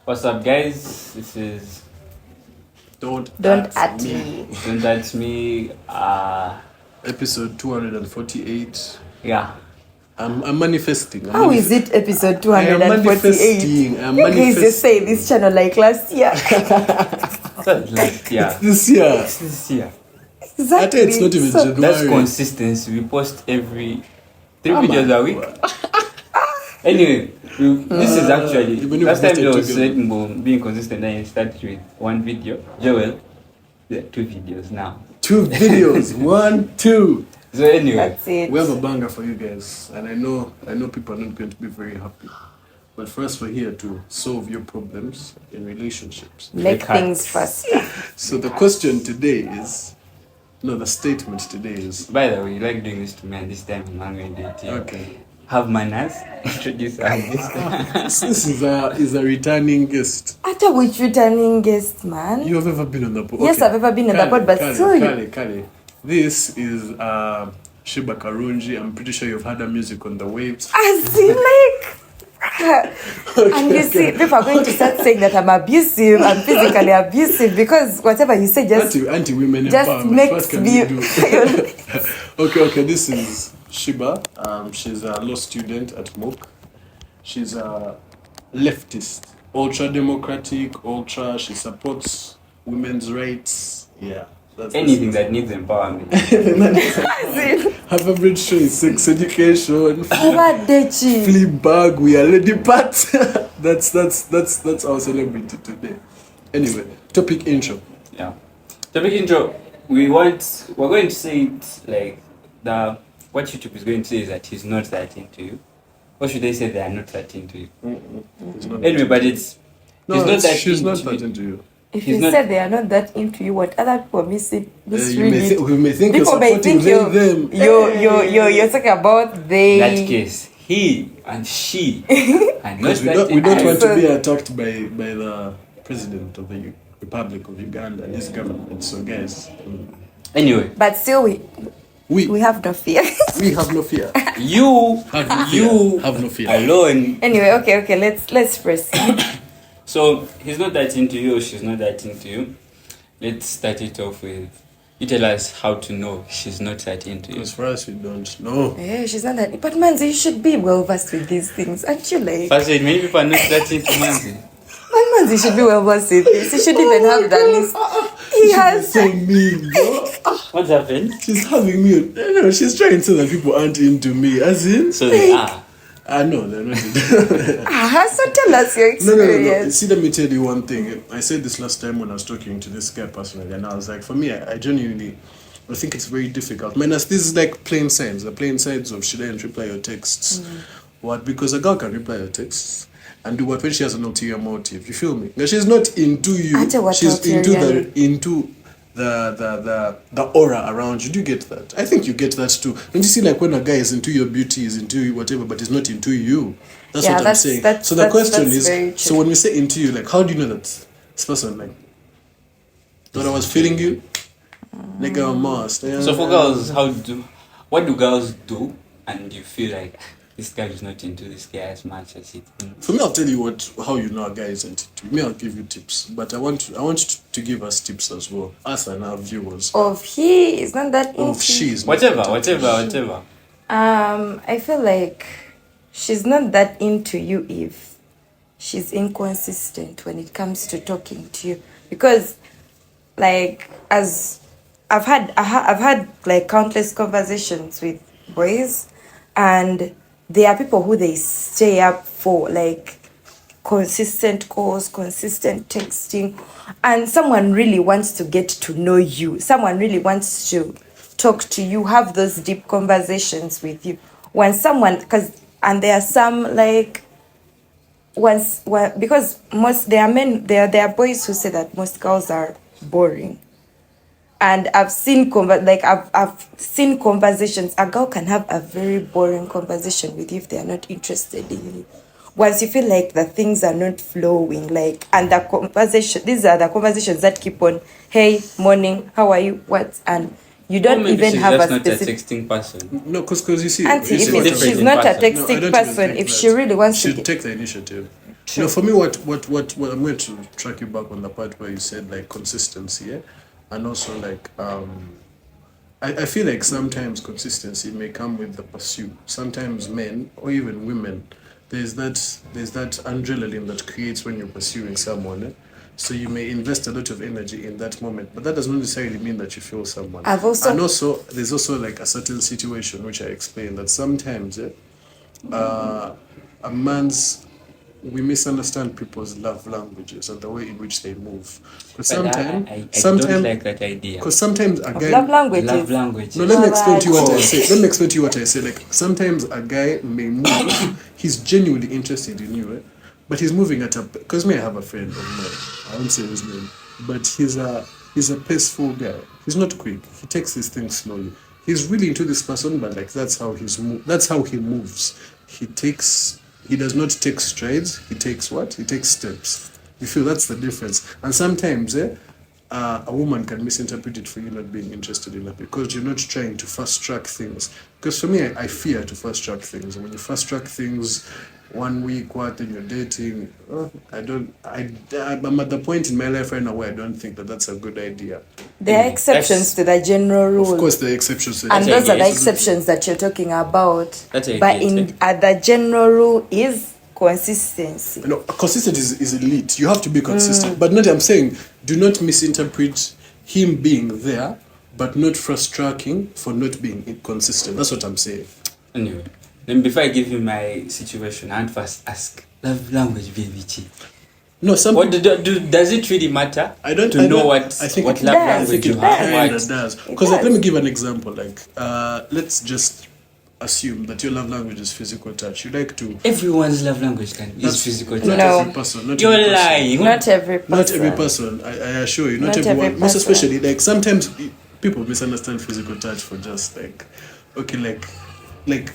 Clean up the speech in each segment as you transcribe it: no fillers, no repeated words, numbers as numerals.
What's up, guys? This is Don't at me. Don't At Me. Episode 248. Yeah. I'm manifesting. How is it episode I am 248? manifesting. You guys just say this channel like last year. Like, yeah. This year. This year. Exactly. It's not even January. That's consistency. We post every 3 videos a week. Anyway, this is actually last time there was being consistent and started with one video. Joel, there are 2 videos now. 2 videos. 1, 2. So anyway, That's it. We have a banger for you guys, and I know people are not going to be very happy. But first, we're here to solve your problems in relationships. Make things faster. So the question today is, the statement today is. by the way, you like doing this to me, and this time I'm not going to do it to you. Okay. Have manners. Introduce us. This is a returning guest. After which returning guest, man? You have ever been on the pod? Yes, I've ever been on the pod, but still. Kale. This is Shiba Karunji. I'm pretty sure you've had her music on the waves. I see, and you see, people are going to start saying that I'm abusive, I'm physically abusive, because whatever you say just anti-women just empowerment. makes What can me. you do? Okay. This is Shiba. She's a law student at MOOC. She's a leftist, ultra-democratic, She supports women's rights. Yeah. That's Anything that needs empowerment. Her favorite show is sex education. Dechi. Fleabag, we are lady part. that's our celebrity today. Anyway, topic intro. Yeah. Topic intro. We're going to say it like what YouTube is going to say is that he's not that into you. Or should they say they are not that into you? Anyway, but she's not that into you. If you said they are not that into you, what other people misread it? We may think People may think them. you're talking about they. In that case, he and she are not we don't want to be So- attacked by the president of the Republic of Uganda and his government. So guys, Anyway, But still, we have no fear. we have no fear. you Have no fear. alone. Anyway, okay, let's proceed. So he's not that into you, or she's not that into you. Let's start it off with you tell us how to know she's not that into you. Because for us, we don't know. Yeah, she's not that. But Manzi, you should be well versed with these things, aren't you? Like, First, many people are not that into Manzi. Manzi should be well versed with this. He should even have that list. He has. So mean, bro. What's happened? She's having me. No, she's trying to say that people aren't into me. As in, So they are. no, they're not. So tell us your experience. No. See, let me tell you one thing. I said this last time when I was talking to this guy personally, and I was like, for me, I genuinely, I think it's very difficult. This is like plain signs. The plain signs of should I reply your texts? What? Because a girl can reply your texts and do what when she has an ulterior motive. You feel me? Now, she's not into you. She's into the aura around you. Do you get that? I think you get that too. Don't you see, like when a guy is into your beauty, is into you, whatever, but he's not into you? That's what I'm saying. So the question is, so when we say into you, like, how do you know that this person, like, thought I was feeling you? Like I must. So for girls, what do girls do, and you feel like this guy is not into this guy as much as it? For me, I'll tell you how you know a guy isn't into me. I'll give you tips, but I want to give us tips as well, us and our viewers. Of he is not that into. Of she is Whatever. I feel like she's not that into you if she's inconsistent when it comes to talking to you, because like as I've had like countless conversations with boys, and there are people who they stay up for like consistent calls, consistent texting, and someone really wants to get to know you. Someone really wants to talk to you, have those deep conversations with you. When someone, and there are some like because there are boys who say that most girls are boring. And I've seen I've seen conversations. A girl can have a very boring conversation with you if they are not interested in you. Once you feel like the things are not flowing, and these are the conversations that keep on, hey, morning, how are you, what, and you don't even have a specific. Not a texting person. No, because you see, Auntie, if she's not a texting person, if she really wants to to take the initiative. You know, for me, what I'm going to track you back on the part where you said like consistency, yeah? And also like I feel like sometimes consistency may come with the pursuit. Sometimes men or even women, there's that adrenaline that creates when you're pursuing someone. So you may invest a lot of energy in that moment, but that does not necessarily mean that you feel someone. I've also- and also there's also like a certain situation which I explained that sometimes a man's we misunderstand people's love languages and the way in which they move. Because But sometimes, I don't like that idea. because sometimes a guy. Love languages. Love language. No, let me explain to you what I Alright. say. Let me explain to you what I say. Like sometimes a guy may move. He's genuinely interested in you, but he's moving at a. Because me, I have a friend of mine. I won't say his name, but he's a peaceful guy. He's not quick. He takes these things slowly. He's really into this person, but like that's how that's how he moves. He does not take strides. He takes what? He takes steps. You feel that's the difference. And sometimes, a woman can misinterpret it for you not being interested in her because you're not trying to fast track things. Because for me, I fear to fast track things. When you fast track things, 1 week, what, and you're dating, I'm at the point in my life right now where I don't think that that's a good idea. There are exceptions to the general rule. Of course, there are exceptions. To And that. those are the Yes. exceptions that you're talking about. That's a But good the general rule is consistency. You know, consistent is elite. You have to be consistent. But not, I'm saying, do not misinterpret him being there, but not fast tracking for not being inconsistent. That's what I'm saying. Anyway, then before I give you my situation, I want to first ask, love language, baby Chi. No, some What does it really matter? I don't to know don't- what I think what it love does. language you It have. does. What? It does. It Because does. let me give an example. Like, let's just assume that your love language is physical touch. You like to. Everyone's love language is That's physical not touch. No. every person. Not You're every person. lying. Not every person. Not every person. I assure you. Not, Not every everyone. Most person. especially, like sometimes people misunderstand physical touch for just like, okay, like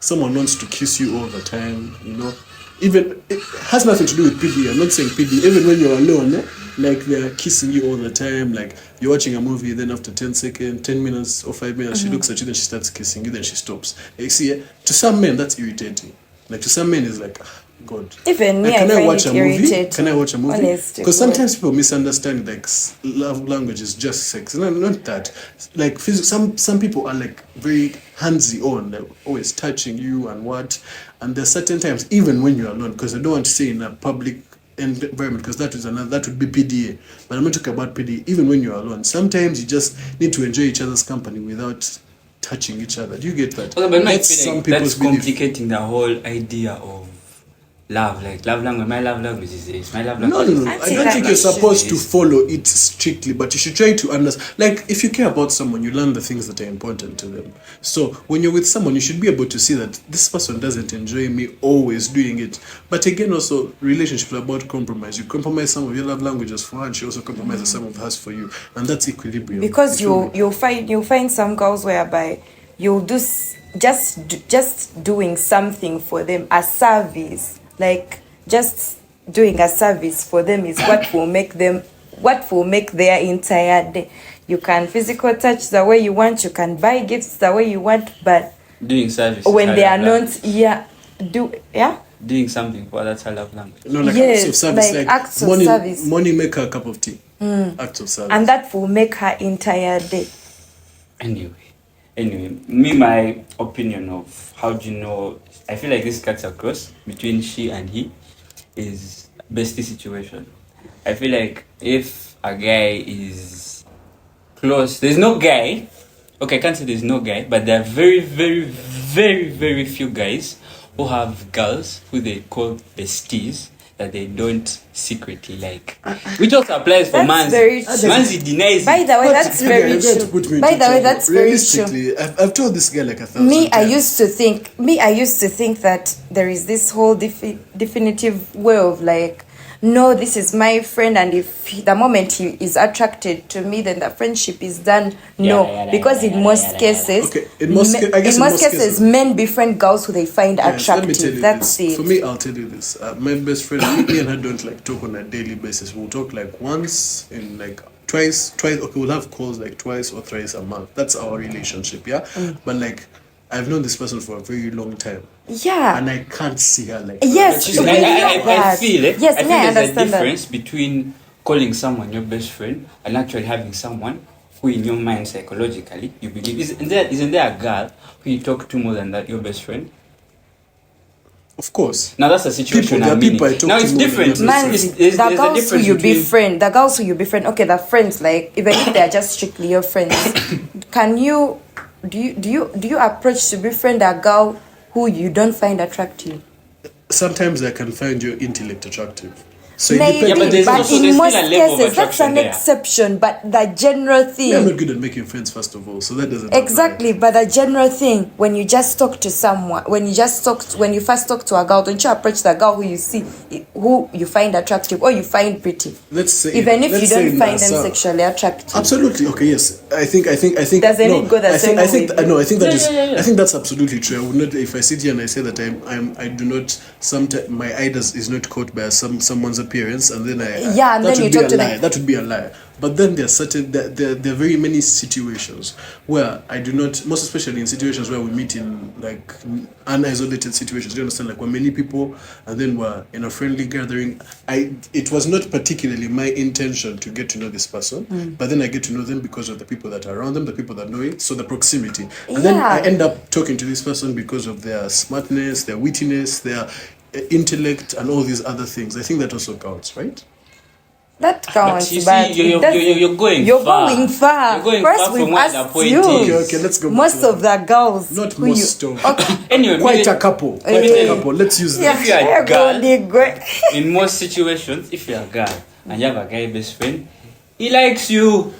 someone wants to kiss you all the time. You know, even it has nothing to do with PD. I'm not saying PD. Even when you're alone, like they're kissing you all the time. Like you're watching a movie, then after 10 seconds, 10 minutes or 5 minutes, she looks at you, then she starts kissing you, then she stops. You see, to some men that's irritating. Like to some men is like, God. Even me, Like, I find it irritating. Can I watch a movie? Honest to Because God. sometimes people misunderstand like love language is just sex. No, not that. Like some people are like very handsy on, like always touching you and what. And there's certain times, even when you're alone, because I don't want to say in a public environment, because that would be PDA. But I'm not talking about PDA. Even when you're alone, sometimes you just need to enjoy each other's company without touching each other. Do you get that? Okay, but my That's feeling, some people's that's belief. complicating the whole idea of love. Like love language, my love language is this. My love No, language no, is no. I I think don't that think you're should supposed be- to follow it strictly, but you should try to understand. Like, if you care about someone, you learn the things that are important to them. So, when you're with someone, you should be able to see that this person doesn't enjoy me always doing it. But again, also, relationships are about compromise. You compromise some of your love languages for her, and she also compromises some of hers for you, and that's equilibrium. Because You feel me? you'll find some girls whereby you'll do just doing something for them, a service, like just doing a service for them is what will make their entire day. You can physical touch the way you want, you can buy gifts the way you want, but doing service. when is they her are love not language. Doing something for that's her love language. No, like Yes, acts of service, like like acts of money, service. money make her a cup of tea. Acts of service. and that will make her entire day. Anyway, me, my opinion of how do you know, I feel like this cuts across between she and he is bestie situation. I feel like if a guy is close, there's no guy, okay, I can't say there's no guy, but there are very, very, very, very few guys who have girls who they call besties that they don't secretly like. Which also applies for That's very Manzi. true. Manzi denies By it. the way, But that's again, very you're going to true. put me By into the way, trouble. that's very true. Realistically, I've told this guy like 1,000 Me, I times. used to think that there is this whole definitive way of like, no, this is my friend, and if the moment he is attracted to me, then the friendship is done. No, because in most cases, Okay, in most cases, men befriend girls who they find Yes, let me tell attractive. you That's this. it. For me, I'll tell you this. My best friend, me and her don't like talk on a daily basis. We'll talk like once in like twice. Okay, we'll have calls like twice or thrice a month. That's our relationship, yeah. But like I've known this person for a very long time, Yeah. and I can't see her like Yes. Which is- we I know that. feel it. Yes, I feel yeah, I there's a understand that. difference between calling someone your best friend and actually having someone who, in your mind, psychologically, you believe isn't there a girl who you talk to more than that your best friend? Of course. Now that's a situation. There are I'm in. people I talk Now to it's more than different. their Man, best There's the a girls who difference you between- befriend, the girls who you befriend, okay, the friends, like even if they are just strictly your friends, can you do you approach to befriend a girl who you don't find attractive? Sometimes I can find your intellect attractive. So it Maybe, Yeah, but depends. there's in still most a level of cases, that's attraction an there. exception. But the general thing, I'm not good at making friends, first of all, so that doesn't apply. exactly. But the general thing, when you just talk to someone, when you first talk to a girl, don't you approach the girl who you see, who you find attractive or you find pretty, Let's say even if you let's say don't find them Nasa- sexually attractive. Absolutely. Okay. Yes. I think. Doesn't no, it go the I same think, I way think. with you? No. I think that is. Yeah. I think that's absolutely true. I would not. If I sit here and I say that I do not. Sometimes my eye is not caught by someone's appearance, and then I. Yeah, and that then would you be talk a to lie. them. That would be a lie. But then there are very many situations where I do not. Most especially in situations where we meet in like unisolated situations. Do you understand? Like when many people, and then we're in a friendly gathering. It was not particularly my intention to get to know this person, but then I get to know them because of the people that are around them, the people that know it, so the proximity. And then Yeah. I end up talking to this person because of their smartness, their wittiness, their intellect, and all these other things. I think that also counts, right? That counts, you see, but you're- it doesn't- you're going You're far. going far. You're going First, far from we've what the asked point you. is. Okay, let's go back Most to of the girls, Not who most you, of. okay. Anyway, Quite maybe a couple. me Quite tell a you. couple. Let's use Yeah, that. If you're a yeah, girl- go. in most situations, if you're a girl and you have a guy best friend, he likes you.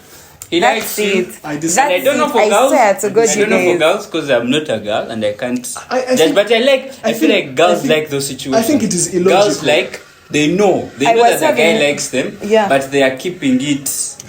He likes That's you. it. I That's And I don't know it. for I girls. swear to God, I don't know you for guys. girls because I'm not a girl and I can't I judge. think- But I feel like girls think- like those situations. I think it is Girls illogical. like they know I that was the guy having- likes them, Yeah. but they are keeping it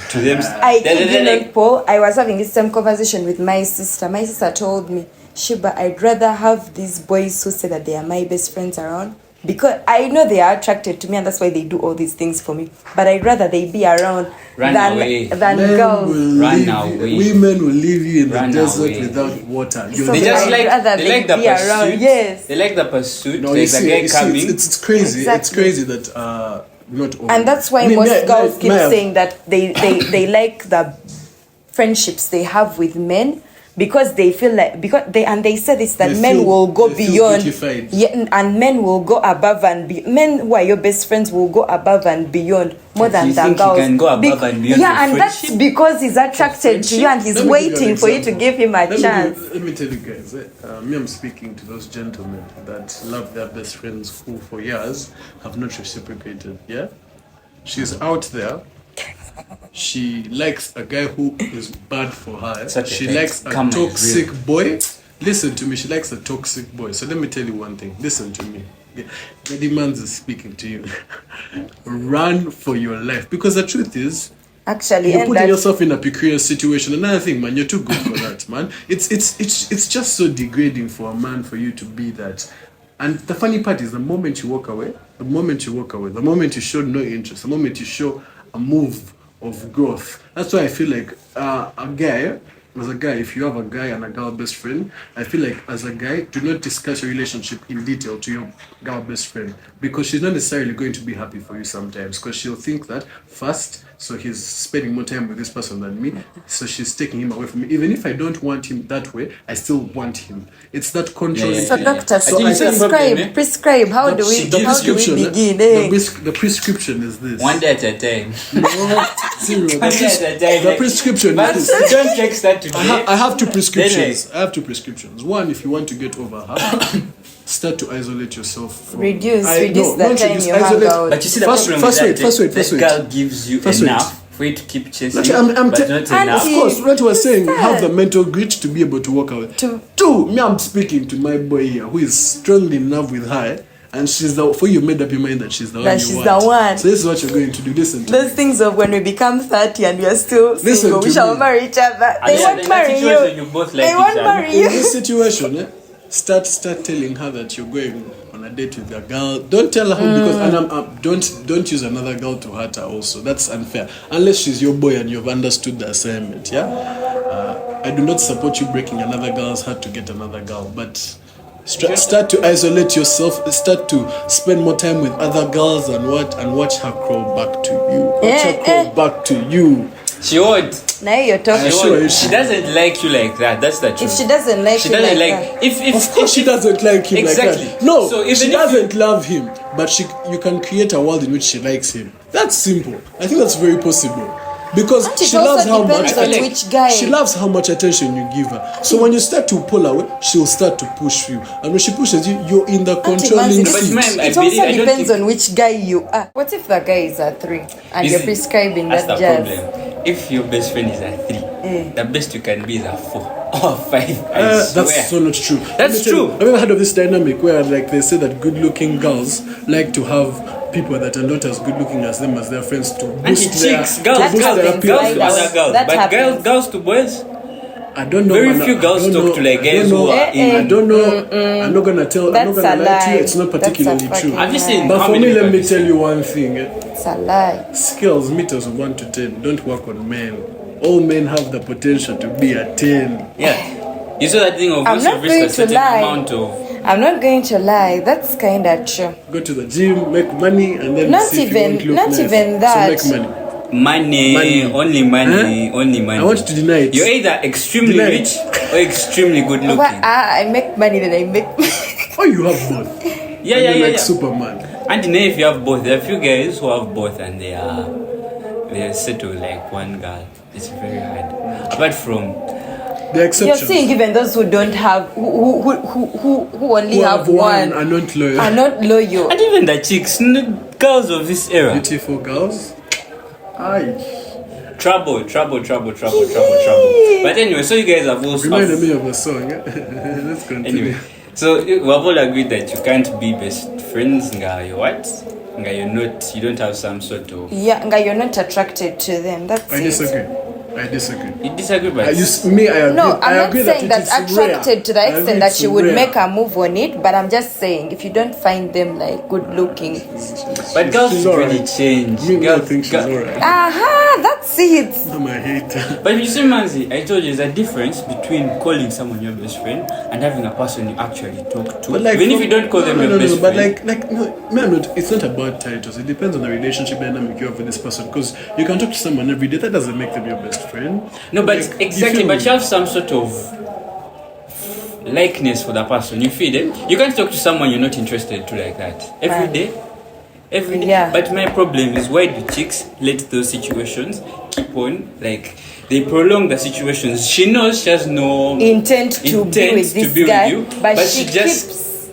to them. I They're kid you like, not, Paul. I was having this same conversation with my sister. My sister told me, Shiba, I'd rather have these boys who say that they are my best friends around because I know they are attracted to me and that's why they do all these things for me. But I'd rather they be around Run than away. than Men girls. will Run leave away. you, women will leave you in the Run desert away. without water. So they just I'd like rather they they like the be around, pursuit. yes. They like the pursuit. No, There's a guy coming. it's crazy. It's Exactly. crazy that not all. And that's why I mean, most girls keep may- saying that they like the friendships they have with men because they feel like they say this that They men feel- will go they feel beyond beautified. and men will go above and men who are your best friends will go above and beyond more Do than you the think he girls. can go above and beyond yeah, for and that's friendship? because he's attracted to you and he's Let me give you an waiting for you to example. give him a Let chance. me tell you guys. Me, I'm speaking to those gentlemen that love their best friends who, for years, have not reciprocated. Yeah, she's out there. She likes a guy who is bad for her. Such a She hate. likes a Come on, toxic real. boy. Listen to me. She likes a toxic boy. So let me tell you one thing. Listen to me. The demands is speaking to you. Run for your life because the truth is, Actually, you're and putting that yourself in a precarious situation. Another thing, man, you're too good for that, man. It's just so degrading for a man for you to be that. And the funny part is the moment you walk away, the moment you show no interest, the moment you show a move of growth. That's why I feel like as a guy, if you have a guy and a girl best friend, I feel like as a guy, do not discuss your relationship in detail to your girl best friend because she's not necessarily going to be happy for you sometimes because she'll think that first, so he's spending more time with this person than me, so she's taking him away from me. Even if I don't want him that way, I still want him. It's that control. Yeah, so yeah. doctor, I think it's a problem, prescribe. How do we begin? The prescription is this. One day at a time. No, zero. One day at a time. The prescription But is this. don't text that today. I have two prescriptions. One, if you want to get over her, start to isolate yourself. From, Reduce the not time reduce, you hang isolate. out. But you see the First- problem first with wait, that, first wait, that first wait. girl gives you First wait. enough for you to keep chasing, Actually, I'm but te- not And enough. Of course, what was saying, Understand. have the mental grit to be able to walk away. Two, me, I'm speaking to my boy here who is strongly in love with her, and she's the for you made up your mind that she's the one. That you she's want. the one. So this is what you're going to do. Listen to Those me. things of when we become 30 and we are still Listen single, to we shall me. marry each other. And They then won't in that marry situation, you. you both like They each won't other. marry In you. this situation, start telling her that you're going on a date with a girl. Don't tell her because and don't use another girl to hurt her. Also, that's unfair. Unless she's your boy and you've understood the assignment. Yeah. I do not support you breaking another girl's heart to get another girl, but start to isolate yourself, start to spend more time with other girls and watch her crawl back to you. Watch her crawl back to you. She won't. Now you're talking. She doesn't like you like that. That's the truth. If she doesn't like you like that. If of course she doesn't like him exactly. like that. No, so even she doesn't love him, but you can create a world in which she likes him. That's simple. I think that's very possible. Because And it she loves also how much depends on which guy. she loves how much attention you give her. So when you start to pull away, she'll start to push you. And when she pushes you, you're in the controlling But seat. man, it also depends on which guy you are. What if the guy is a 3 and you're prescribing that's that the jazz? problem. If your best friend is a 3, the best you can be is a 4 or 5. I swear. That's so not true. That's true. I've ever heard of this dynamic where like they say that good-looking girls like to have people that are not as good-looking as them as their friends to boost their Anti-chicks, girls to other girls, but girls to boys. I don't know. Very few girls talk to like guys who are in. I don't know. I'm not gonna tell. I'm not That's gonna a lie to you. lie. It's not That's a particularly fucking true. Have you seen? But how for many me, let me people tell you one thing. It's a lie. Skills meters of 1 to 10 don't work on men. All men have the potential to be a 10. Yeah. You saw that thing of I'm once not you've reached going a to certain lie. amount of. I'm not going to lie. That's kind of true. Go to the gym, make money, and then Not see if even- you won't look not nice. even that. So make money. Money, only money, only money. I want you to deny it. You're either extremely Deny it. rich or extremely good looking. But I make money, then I make. Oh, you have both. Yeah, And yeah, you're yeah, like yeah. Superman. And you know, if you have both, there are a few guys who have both and they are settled like one girl. It's very hard. Apart from The You're exceptions. saying even those who don't have, who only Who have one, are not loyal. are not loyal. and even the chicks, girls of this era. Beautiful girls. Aye. Trouble. But anyway, so you guys have also Reminded me of a song. Let's continue. anyway. So we've all agreed that you can't be best friends. Nga you what? Nga you're not. You don't have some sort of. Yeah, nga, you're not attracted to them. That's I it. disagree. You disagree, but I agree. No, I'm I not agree saying that it's attracted rare. to the I agree extent that it's you would rare. make a move on it, but I'm just saying if you don't find them like good looking. but girls She's really alright. change. Me, I Girls, think she's alright. Aha, that's it. I'm a hater. But you see, Manzi, I told you there's a difference between calling someone your best friend and having a person you actually talk to. But like, Even if you don't call them your best but friend. it's not about titles. It depends on the relationship dynamic you have with this person. Because you can talk to someone every day. That doesn't make them your best friend. No, but Like, exactly, you but feel you have some sort of likeness for that person. You feel it. You can't talk to someone you're not interested to like that every Right. day. Every day. Yeah. But my problem is why do chicks let those situations keep on? Like they prolong the situations. She knows she has no Intent to be with this guy, but she keeps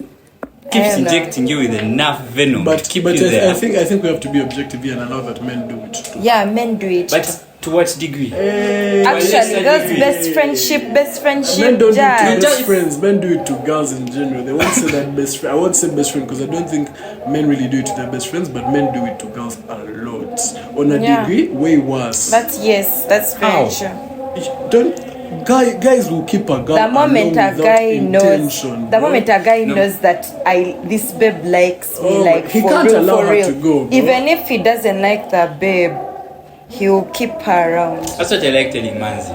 I don't know. injecting you with enough venom But to keep but you there. I think we have to be objective here and allow that men do it too. Yeah, men do it. But to what degree? Actually, lesser those degree. best friendship, Men don't do it to jazz. best friends. Men do it to girls in general. They won't say that best friend. I won't say best friend because I don't think men really do it to their best friends, but men do it to girls a lot. On a Yeah. degree, way worse. That's very How? true. Guys will keep a girl The moment alone a without guy knows, intention, the bro. moment a guy knows that this babe likes me, Oh, like he for can't real, allow for her real. to go, bro. Even if he doesn't like the babe, he will keep her around. That's what I like telling Manzi.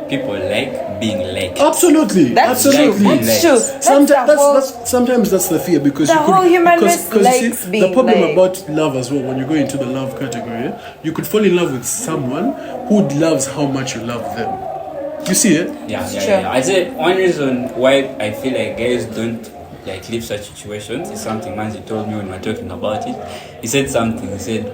People like being liked. Absolutely, That's absolutely. true. That's true. That's Sometimes the whole- sometimes that's the fear because The you could, whole human because, race because you likes see, being the problem liked. about love as well when you go into the love category, you could fall in love with someone who loves how much you love them. You see it? Yeah. I say one reason why I feel like guys don't like leave such situations is something Manzi told me when we were talking about it. He said something. He said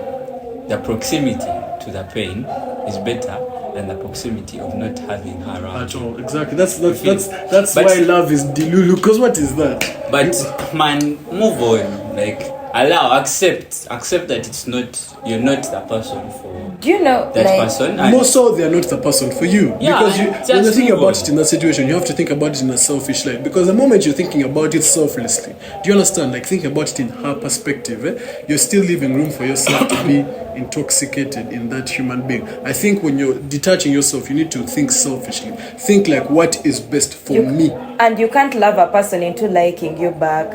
the proximity to the pain is better than the proximity of not having her around. At all, exactly. That's But- why love is delulu. Because what is that? But man, move on. Like accept that it's not you're not the person for Do you know, that like, person. And More so, they are not the person for you. Yeah, because just when you think move about on. it in that situation, you have to think about it in a selfish light. Because the moment you're thinking about it selflessly, do you understand? Like, think about it in her perspective. You're still leaving room for yourself to be intoxicated in that human being. I think when you're detaching yourself, you need to think selfishly. Think like, what is best for me? and you can't love a person into liking you back.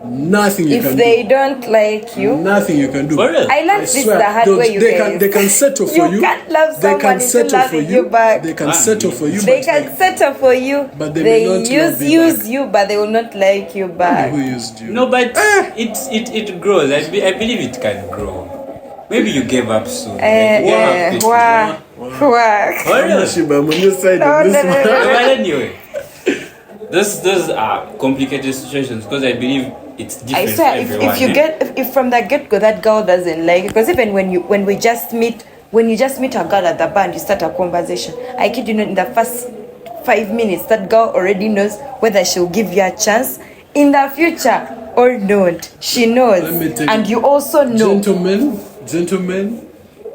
Nothing you If can they do. don't like you, Nothing you can do. For real? I learned this swear, the hard they'll- way, you they guys. can they can settle for you. You can't love They someone can into settle for loving you. you back. They can Ah, settle for you. They but can settle for you. But they they may not use love you use back. you, but they will not like you back. who used you? No, but it grows. I believe it can grow. Maybe you gave up soon. Like, you gave up quickly. Wah. For real? Shiba, I'm on your side No, of this no, no, one. no. But anyway, those are complicated situations because I believe it's I different swear, for everyone. if you get if from the get go that girl doesn't like you, because even when you just meet a girl at the bar and you start a conversation, I kid you not, in the first 5 minutes that girl already knows whether she'll give you a chance in the future or not. She knows, Let me tell and you, you also know. Gentlemen,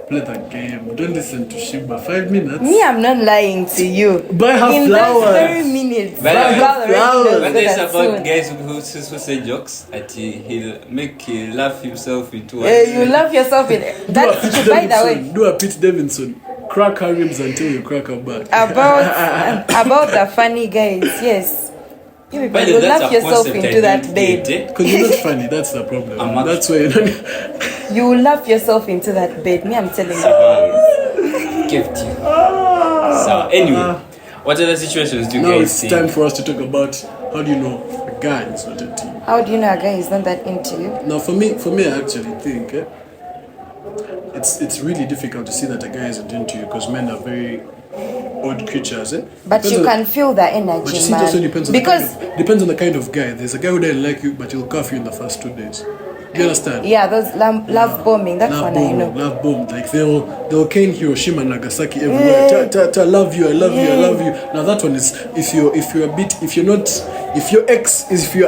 play the game. Don't listen to Shiba. 5 minutes. Me, I'm not lying to you. Buy her In flowers. those very minutes, Buy that her girl already flowers. knows But there's whether about soon. guys who say jokes that he'll make you laugh himself into You love yourself in that's true, by the way. Do a Pete Davidson. Crack her ribs until you crack her back. About the funny guys, yes. You people, By the you way, that's love a yourself concept I into that don't bed. get, eh? Because you're not funny, that's the problem. I'm That's why you don't. You will love yourself into that bed. Me, I'm telling you guys. Kept you. So anyway, what other situations do you Now guys it's see? time for us to talk about how do you know a guy is not into you. How do you know a guy is not that into you? Now, for me, I actually think it's really difficult to see that a guy isn't into you because men are very odd creatures. But Depends you on- can feel the But you energy, see, it also man. depends on Because depends on the kind of guy. There's a guy who doesn't like you, but he'll cuff you in the first 2 days. Do you understand? yeah, those love bombing. That one I know. Love bomb. Like they'll cane Hiroshima and Nagasaki everywhere. I love you, I love you, I love you. Now that one is if you're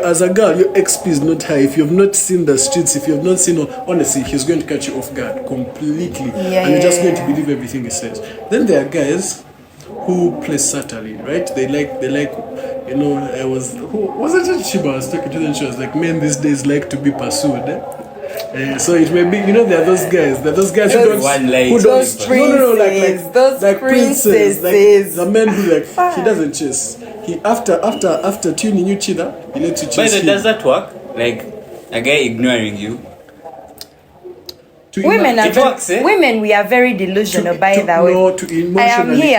as a girl, your XP is not high. If you've not seen the streets, if you've not seen, honestly, he's going to catch you off guard completely, and you're just going to believe everything he says. Then there are guys who play subtly, right? They like. You know, wasn't it Shiba I was talking to? Then she was like, men these days like to be pursued. So it may be, there are those guys. There are those guys Those Those princes, those princesses, like princesses. the men who he doesn't chase. He after tuning you cheater, he lets you By chase the way, him. does that work? Like a guy ignoring you? Women are It works, eh? women. We are very delusional. By the way, No, to emotionally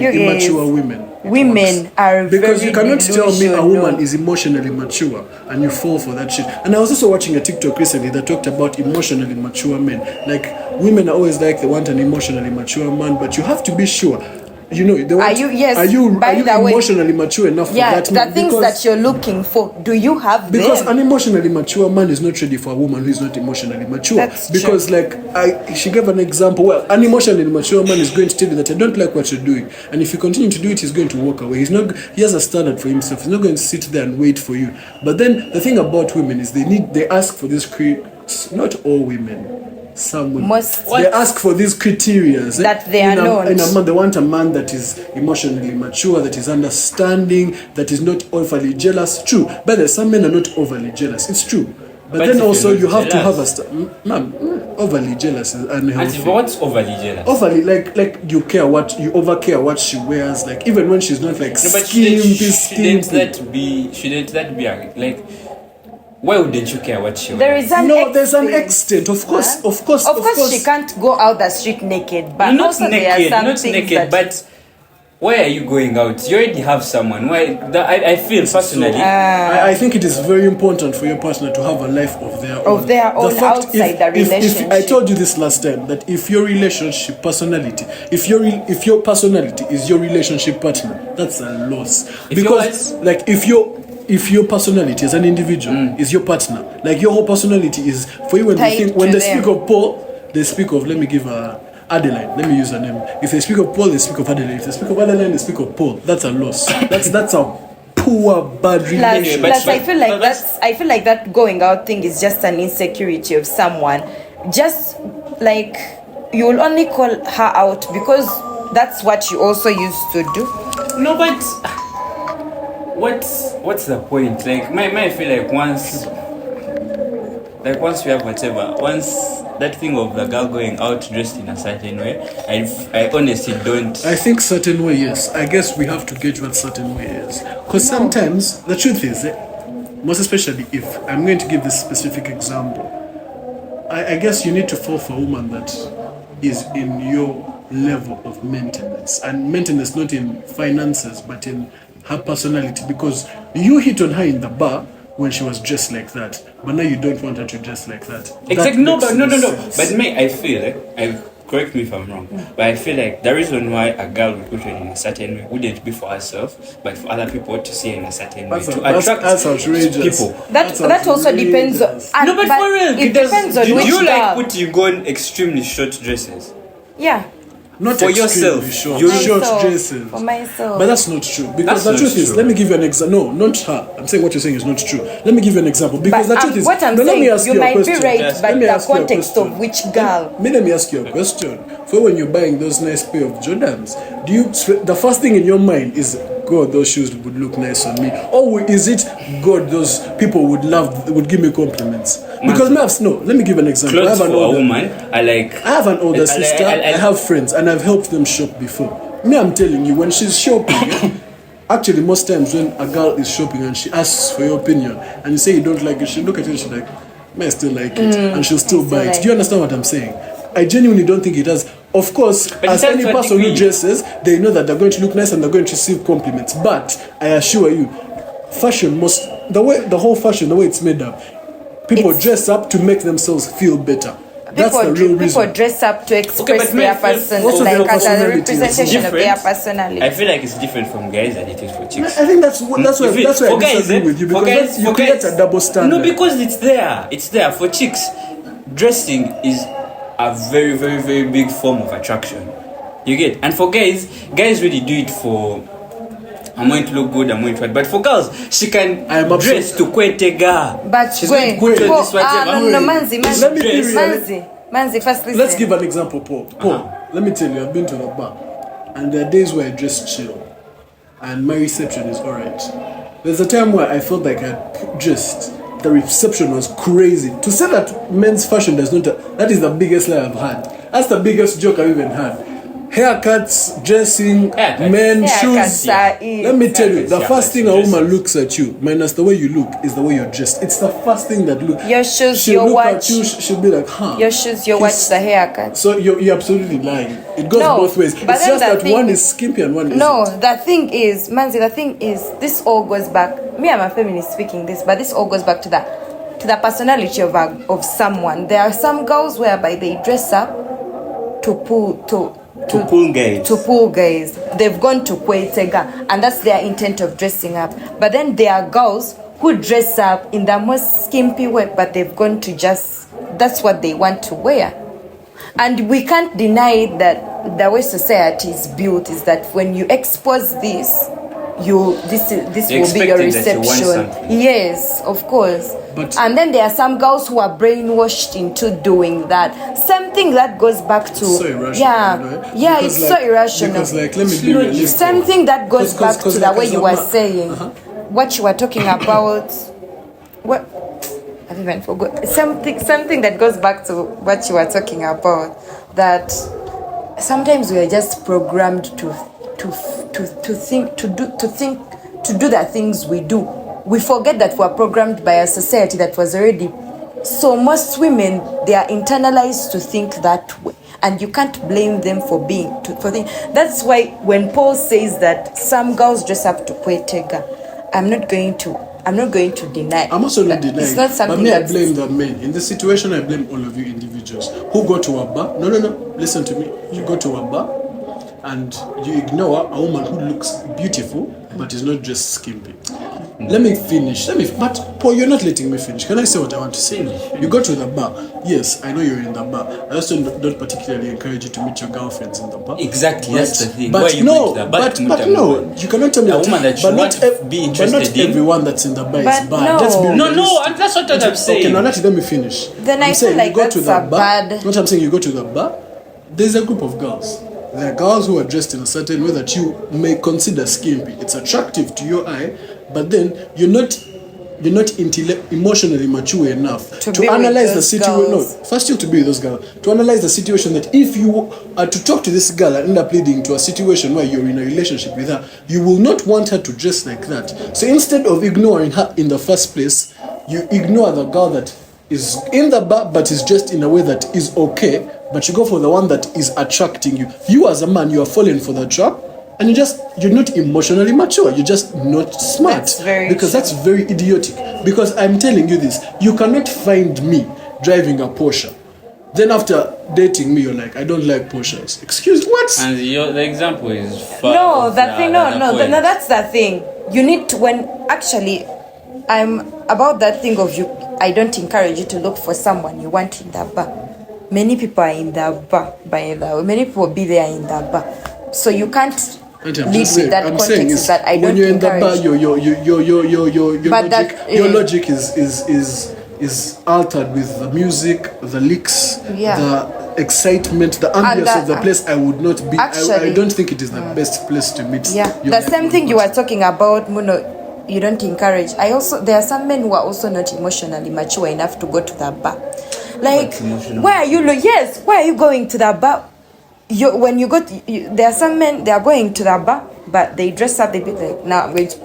You guys, immature women. It women works. are Because very you cannot tell me a delusional. woman is emotionally mature and you fall for that shit. And I was also watching a TikTok recently that talked about emotionally mature men. Like women are always like they want an emotionally mature man, but you have to be sure. They want, Are you- yes, Are you by the way- emotionally mature enough Yeah, for that man? the things that you're looking for. Do you have Because them? an emotionally mature man is not ready for a woman who is not emotionally mature. That's because she gave an example. Well, an emotionally mature man is going to tell you that I don't like what you're doing, and if you continue to do it, he's going to walk away. He has a standard for himself. He's not going to sit there and wait for you. But then the thing about women is they ask for this not all women. Some women. They ask for these criteria That they are not. in a man. They want a man that is emotionally mature, that is understanding, that is not overly jealous. True, but some men are not overly jealous. It's true. But then if also you're you not have to have jealous- overly jealous is unhealthy. But what's overly jealous? Overly like you overcare what she wears, like even when she's not like No, but skimpy. shouldn't that be like? Why wouldn't you care what she There wears? is an There's an extent. extent, of course, of course. Of course, she can't go out the street naked, but Not also there naked, are some not things naked, that but why are you going out? You already have someone. Why? I feel personally. I think it is very important for your partner to have a life of their own. Outside the relationship. I told you this last time that if your relationship personality, if your personality is your relationship partner, that's a loss. Because like if your personality as an individual is your partner, like your whole personality is for you when they speak of Paul, they speak of, let me give Adeline. Let me use her name. If they speak of Paul, they speak of Adeline. If they speak of Adeline, they speak of Paul. That's a loss. That's a poor, bad relationship. Plus, I feel like that going out thing is just an insecurity of someone. Just like you will only call her out because that's what you also used to do. No, but what's the point? Like, I feel like once we have whatever, once that thing of the girl going out dressed in a certain way, I honestly don't. I think certain way, yes. I guess we have to gauge what certain way is. Because sometimes, the truth is, most especially if I'm going to give this specific example. I guess you need to fall for a woman that is in your level of maintenance, and maintenance not in finances but in her personality, because you hit on her in the bar when she was dressed like that, but now you don't want her to dress like that. Exactly. No. Sense. But me, I feel correct me if I'm wrong, but I feel like the reason why a girl would put on in a certain way wouldn't be for herself, but for other people to see her in a certain way, to attract that's outrageous. people. That also depends on. No, but for real, it depends on do which you like girl. putting on extremely short dresses? Yeah. Not For extremely yourself. short, You- short Myself. dresses. For myself. But that's not true. Because That's the not truth is, true. let me give you an example. No, not her. I'm saying what you're saying is not true. Let me give you an example. Because But the truth is, what I'm no, let saying, me ask you you a might be question. right, Yes. but Let me the ask you a context question. of which girl. Let me ask you a question. For when you're buying those nice pair of Jordans, do you the first thing in your mind is, God, those shoes would look nice on me, or is it, God, those people would give me compliments? Because let me give an example. Clothes for a woman are like. I have an older sister. I have friends, and I've helped them shop before. Me, I'm telling you, when she's shopping, actually, most times when a girl is shopping and she asks for your opinion, and you say you don't like it, she'll look at it and she's like, "May I still like it?" And she'll still buy it. like Do you understand what I'm saying? I genuinely don't think it does. Of course, But as it any has to a person who degree. dresses, they know that they're going to look nice and they're going to receive compliments. But I assure you, fashion the way it's made up, people dress up to make themselves feel better. That's the real reason. People dress up to express but their my- person, also like their as a personality is representation of their different. personality. I feel like it's different from guys than it is for chicks. I think that's why I disagree with you, because you create a double standard. No, because it's there. It's there. For chicks, dressing is a very, very, very big form of attraction. You get? And for guys really do it for, I'm going to look good, I'm going to. But for girls, she can dress to kwetega. But She's wait, going to put on this whatever. no, Manzi, Let me be Manzi, first listen. Let's give an example, Paul. Let me tell you, I've been to the bar, and there are days where I dress chill, and my reception is alright. There's a time where I felt like I dressed. The reception was crazy. To say that men's fashion does not, that is the biggest lie I've had. That's the biggest joke I've even had. Haircuts, dressing, men, shoes. Let me tell you, the first thing a woman looks at you, minus the way you look, is the way you're dressed. It's the first thing that look. Your shoes, she'll your look watch. at you, she'll be like, huh. Your shoes, your watch, the haircut. So you're absolutely lying. It goes both ways. It's but then just the that one is skimpy and one isn't. No, the thing is, Manzi, this all goes back. Me, I'm a feminist speaking this, but this all goes back to the personality of someone. There are some girls whereby they dress up to pull guys. They've gone to kwetega, and that's their intent of dressing up. But then there are girls who dress up in the most skimpy way, but they've gone to that's what they want to wear. And we can't deny that the way society is built is that when you expose this will be your reception. Yes, of course. And then there are some girls who are brainwashed into doing that. Same thing that goes back to so irrational, it's so irrational. Because let me be realistic. Same thing that goes back to the way you were saying, Uh-huh. what you were talking about. What I've even forgot. Something that goes back to what you were talking about. That sometimes we are just programmed to think, to do the things we do. We forget that we're programmed by a society that was already. So most women, they are internalized to think that way, and you can't blame them for That's why when Paul says that some girls dress up to kwetega, I'm not going to deny. I'm also not denying. It's not something. But I blame the men. In this situation, I blame all of you individuals who go to a bar. No. Listen to me. You go to a bar and you ignore a woman who looks beautiful but is not just skimpy. Let me finish. But Paul, you're not letting me finish. Can I say what I want to say? You go to the bar. Yes, I know you're in the bar. I also don't particularly encourage you to meet your girlfriends in the bar. Exactly, that's the thing. But Why you no, go to the bar but to meet no, you cannot tell me a woman that you won't be interested but not in. everyone that's in the bar is But bad. no. Let's be No, realistic. and that's what I'm saying. Okay, now let me finish. Then I'm I saying feel like you go to that's the a bar. bad. What I'm saying, you go to the bar. There's a group of girls. There are girls who are dressed in a certain way that you may consider skimpy. It's attractive to your eye, but then you're not you're not emotionally mature enough To to be with analyze the those situation. No, girls. first you have to be with those girls. To analyze the situation that if you are to talk to this girl and end up leading to a situation where you're in a relationship with her, you will not want her to dress like that. So instead of ignoring her in the first place, you ignore the girl that is in the bar but is dressed in a way that is okay, but you go for the one that is attracting you. You as a man, you are falling for the trap. And you're not emotionally mature. You're just not smart. That's very because true. that's very idiotic. Because I'm telling you this, you cannot find me driving a Porsche. Then after dating me, you're like, I don't like Porsches. Excuse what? And the example is far No, off that thing. No, the no, point. no. That's the thing. You need to I'm about that thing of you. I don't encourage you to look for someone you want in the bar. Many people are in the bar, by the way. Many people will be there in the bar. So you can't Auntie, I'm lead just with saying- that I'm context saying is that I don't when you're in the bar, encourage. your logic is altered with the music, the licks, Yeah. the excitement, the ambience of the place. I would not be. I Actually- don't think it is the best place to meet. Yeah, your the same thing you partner. were talking about, Muno. You don't encourage. There are some men who are also not emotionally mature enough to go to the bar. Like, What's emotional? why are you? Yes, why are you going to the bar? When you go, there are some men they are going to the bar, but they dress up. They be like, now I'm going to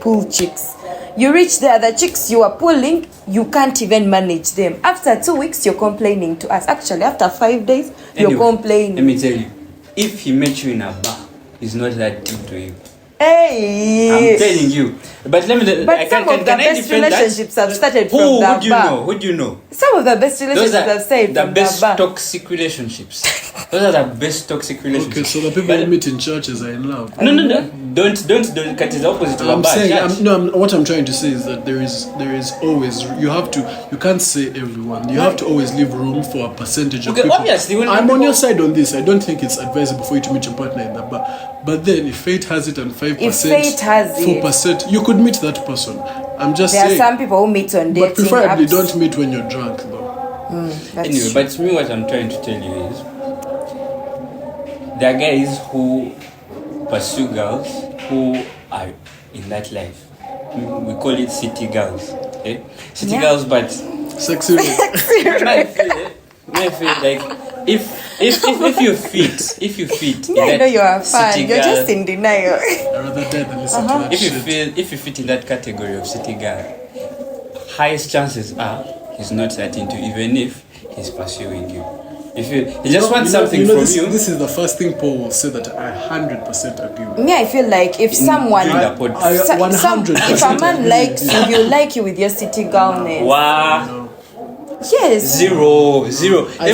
pull chicks. You reach there, the chicks you are pulling, you can't even manage them. After 2 weeks, you're complaining to us. Actually, after 5 days, you're Anyway, complaining. Let me tell you, if he met you in a bar, he's not that into you. Hey, I'm telling you. But let me. But some of the best relationships have started from Who the do you bar. know? Who do you know? Some of the best Those relationships are have started the from best the bar. toxic relationships. Those are the best toxic relationships. Okay, so the people who meet in churches are in love. No. Don't cut it the opposite of a I'm bad saying, church. what I'm trying to say is that there is always, you can't say everyone. You have to always leave room for a percentage of Okay, people. obviously, when I'm people- on your side on this. I don't think it's advisable for you to meet your partner in the bar. But then, if fate has it and 5%, If fate has it. 4%, you could meet that person. I'm just There are saying. some people who meet on dating But preferably apps. don't meet when you're drunk, though. That's Anyway, true. but to me, what I'm trying to tell you is there are guys who pursue girls who are in that life. We call it city girls. Okay? City Yeah. girls, but Sexy. I feel like if you fit in Yeah, I that know you are fine. city You're girl, just in denial. I'd rather die than listen to that if you shit. fit in that category of city girl, highest chances are he's not that into you, even if he's pursuing you. If he just wants something from this, you. This is the first thing Paul will say that I 100% agree with. Me, I feel like if someone, during the podcast. if a man likes you, he'll like you with your city girlness. Wow. Yes. Zero. Let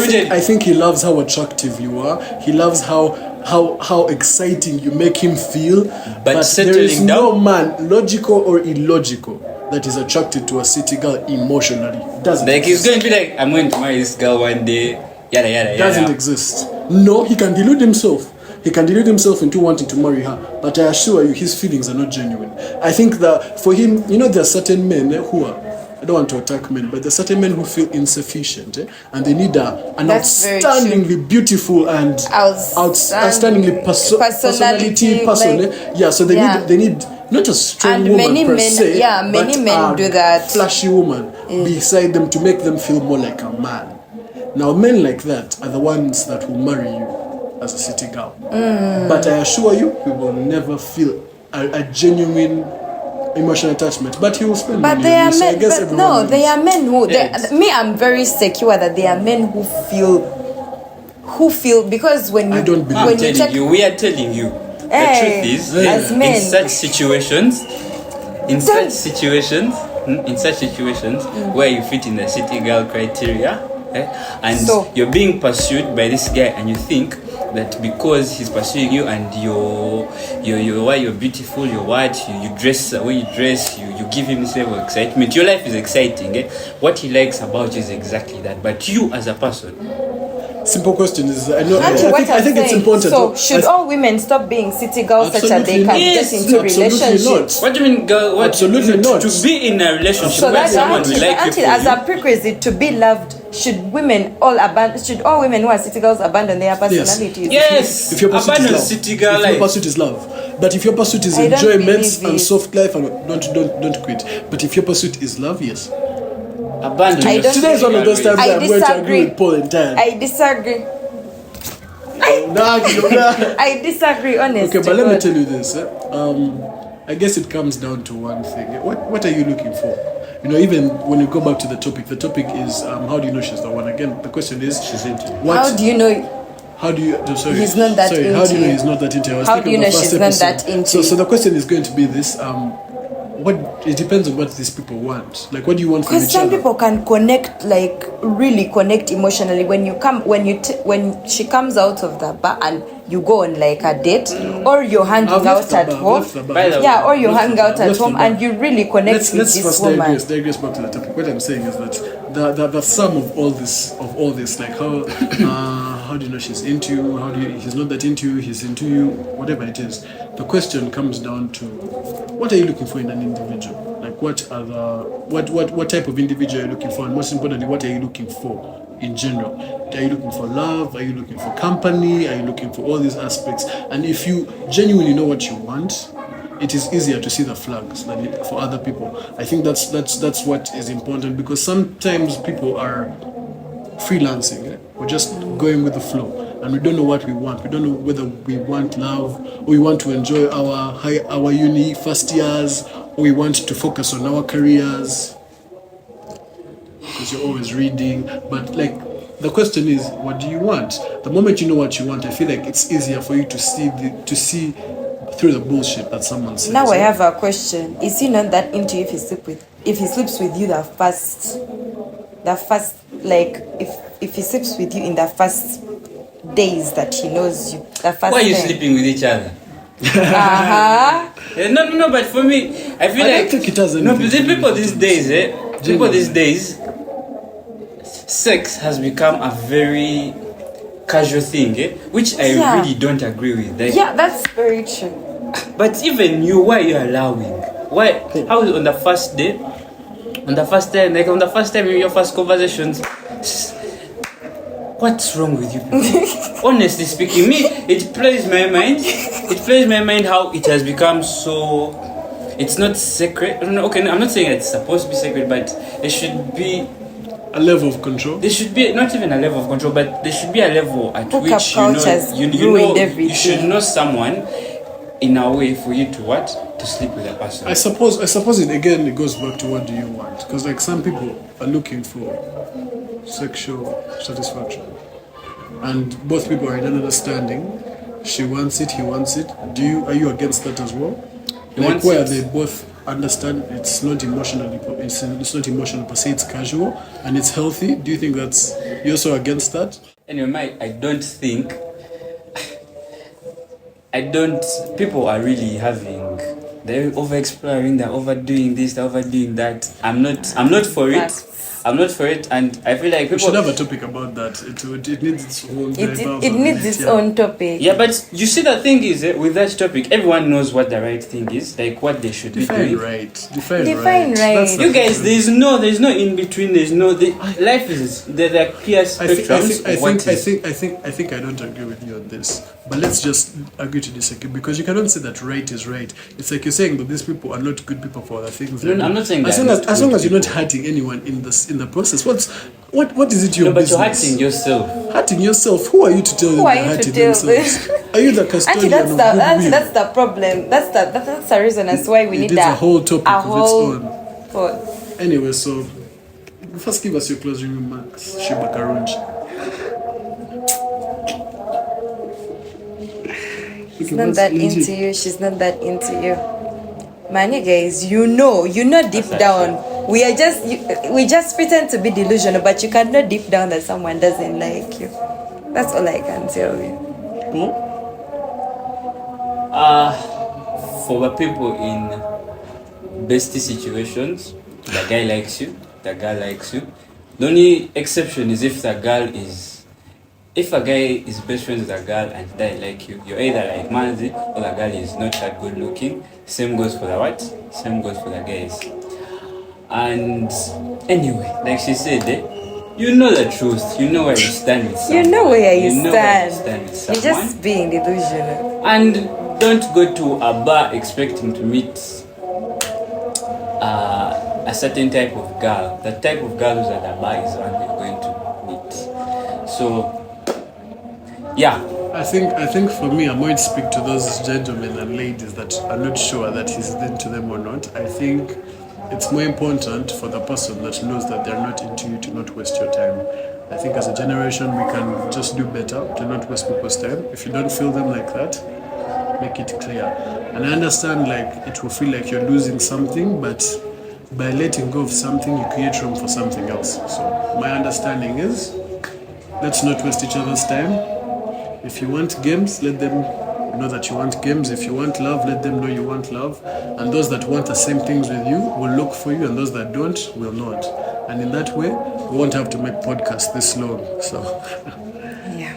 me tell you. I think he loves how attractive you are. He loves how exciting you make him feel. But there is settling no down- man, logical or illogical, that is attracted to a city girl emotionally. Doesn't Like he's exist. going to be like, I'm going to marry this girl one day. Yada yada yada. Doesn't exist. No, he can delude himself. He can delude himself into wanting to marry her. But I assure you, his feelings are not genuine. I think that for him, there are certain men who are. I don't want to attack men, but there are certain men who feel insufficient, and they need an That's very outstandingly beautiful and outstandingly personality person. like- Yeah, so they need not a strong And woman many per men- se, yeah, many but men a do that. flashy woman beside them to make them feel more like a man. Now, men like that are the ones that will marry you as a city girl. But I assure you, he will never feel a genuine emotional attachment. But he will spend But money they on are you, so I men. guess But everyone no, wins. they are men who. Yes. Me, I'm very secure that they are men who feel because when you I don't believe I'm when you telling check you, we are telling you. Hey, the truth is, as men. in such situations where you fit in the city girl criteria, and So- you're being pursued by this guy, and you think that because he's pursuing you and you're beautiful, you dress the way you dress, you give him this level of excitement, your life is exciting. What he likes about you is exactly that. But you as a person, Simple question is, I know. Auntie, what I think I'm it's saying. important. So should all women stop being city girls such that they Absolutely can not. get Yes, into absolutely relationships? not. what do you mean, girl? What, Absolutely not. To be in a relationship So where that's someone will like you auntie, for as you. a prerequisite to be loved, should all women who are city girls abandon their personalities? Yes. If your pursuit Abandon is love. city girl if your life. pursuit is love. But if your pursuit is I don't enjoyment believe and it. soft life, and don't quit. But if your pursuit is love, yes. Abandon. I your don't- city Today is one of girl those ways. times I that I'm going to agree disagree. with Paul entirely. I disagree. Nah. I disagree, honestly. Okay, but let me tell you this. I guess it comes down to one thing. What are you looking for? Even when you go back to the topic is how do you know she's the one? Again, the question is She's into you. what? How do you know? How do you? Sorry, He's not that sorry. into How do you know you? he's not that into you? I was How thinking do you of the know first she's not episode. that into So you? the question is going to be this: what? It depends on what these people want. Like, what do you want from Because each some other? people can connect, like really connect emotionally. When she comes out of the bar and you go on like a date, or you're hanging I've left out the at bar, home. left the bar. By the way, Yeah, or you Left hang the out bar, at left the home bar. and you really connect Let's with this first woman. digress back to the topic. What I'm saying is that the sum of all this, like how do you know she's into you? How do you? He's not that into you. He's into you. Whatever it is, the question comes down to what are you looking for in an individual? Like what type of individual are you looking for, and most importantly, what are you looking for in general? Are you looking for love? Are you looking for company? Are you looking for all these aspects? And if you genuinely know what you want, it is easier to see the flags than for other people. I think that's what is important, because sometimes people are freelancing. We're just going with the flow, and we don't know what we want. We don't know whether we want love, or we want to enjoy our uni first years, or we want to focus on our careers. Because you're always reading, but like the question is, what do you want? The moment you know what you want, I feel like it's easier for you to see through the bullshit that someone says. Now I have a question. Is he not that into you if he sleeps with you the first like if he sleeps with you in the first days that he knows you, the first Why are you time? sleeping with each other? Uh-huh. No, but for me, I feel I don't like think it has no, anything but to the do people with these it. days, people Genuinely. these days, sex has become a very casual thing, which I Yeah. really don't agree with. Like, Yeah, that's very true. but even you, why are you allowing? Why? How is on the first day? On the first time, in your first conversations, what's wrong with you people? Honestly speaking, me, it plays my mind. It plays my mind how it has become so. It's not sacred. No, okay, I'm not saying it's supposed to be sacred, but it should be. A level of control. There should be not even a level of control, but there should be a level at Hookup which culture has you ruined know everything. you should know someone in a way for you to what to sleep with a person. I suppose it goes back to what do you want? Because like some people are looking for sexual satisfaction, and both people are in an understanding. She wants it, he wants it. Are you against that as well? He Like wants where it. they both understand it's not emotional per se, it's casual and it's healthy. Do you think you're also against that? Anyway, people are really they're over exploring, they're overdoing this, they're overdoing that. I'm not for it. Facts. I'm not for it, and I feel like We should people. have a topic about that. It needs its own. It needs its own topic. Yeah, but you see, the thing is, with that topic, everyone knows what the right thing is, like what they should be Define doing. right. Define Define right. right. That's the You guys, thing. there's no in between. Life is there are clear spectrums. I think I don't agree with you on this. But let's just agree to disagree, because you cannot say that right is right. It's like you're saying that these people are not good people for the things. No, I'm not saying as they're long not as long good as you're not people. hurting anyone in the process. What is it your No, but business? you're hurting yourself. Hurting yourself. Who are you to tell them Who are they're you to hurting tell themselves? them? Are you the Auntie, custodian that's of the goodwill? that's the problem. That's the reason as why we need It is a whole topic of its own. own. Anyway, so first give us your closing remarks, Shiba Karunji. She's not that into you. She's not that into you. Man, you guys, you know deep That's down. We just pretend to be delusional, but you can know deep down that someone doesn't like you. That's all I can tell you. For the people in bestie situations, the guy likes you, the girl likes you. The only exception is if a guy is best friends with a girl and they like you, you're either like Manzi or the girl is not that good looking. Same goes for the what? Same goes for the guys. And anyway, like she said, You know the truth. You know where you stand with someone. You know where you know stand. Where you stand with You're someone. just being delusional. And don't go to a bar expecting to meet a certain type of girl. The type of girl who's at the bar is one you're going to meet. So, yeah. I think for me, I'm going to speak to those gentlemen and ladies that are not sure that he's into them or not. I think it's more important for the person that knows that they're not into you to not waste your time. I think as a generation, we can just do better to not waste people's time. If you don't feel them like that, make it clear. And I understand like it will feel like you're losing something, but by letting go of something, you create room for something else. So my understanding is, let's not waste each other's time. If you want games, let them know that you want games. If you want love, let them know you want love. And those that want the same things with you will look for you, and those that don't will not. And in that way, we won't have to make podcasts this long. So Yeah,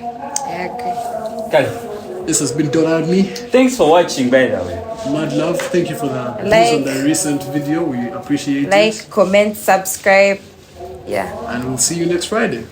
I agree. Okay. this has been Dollar and Me. Thanks for watching, by the way. Mad love. Thank you for the Like- views on the recent video. We appreciate it. Like, comment, subscribe. Yeah. And we'll see you next Friday.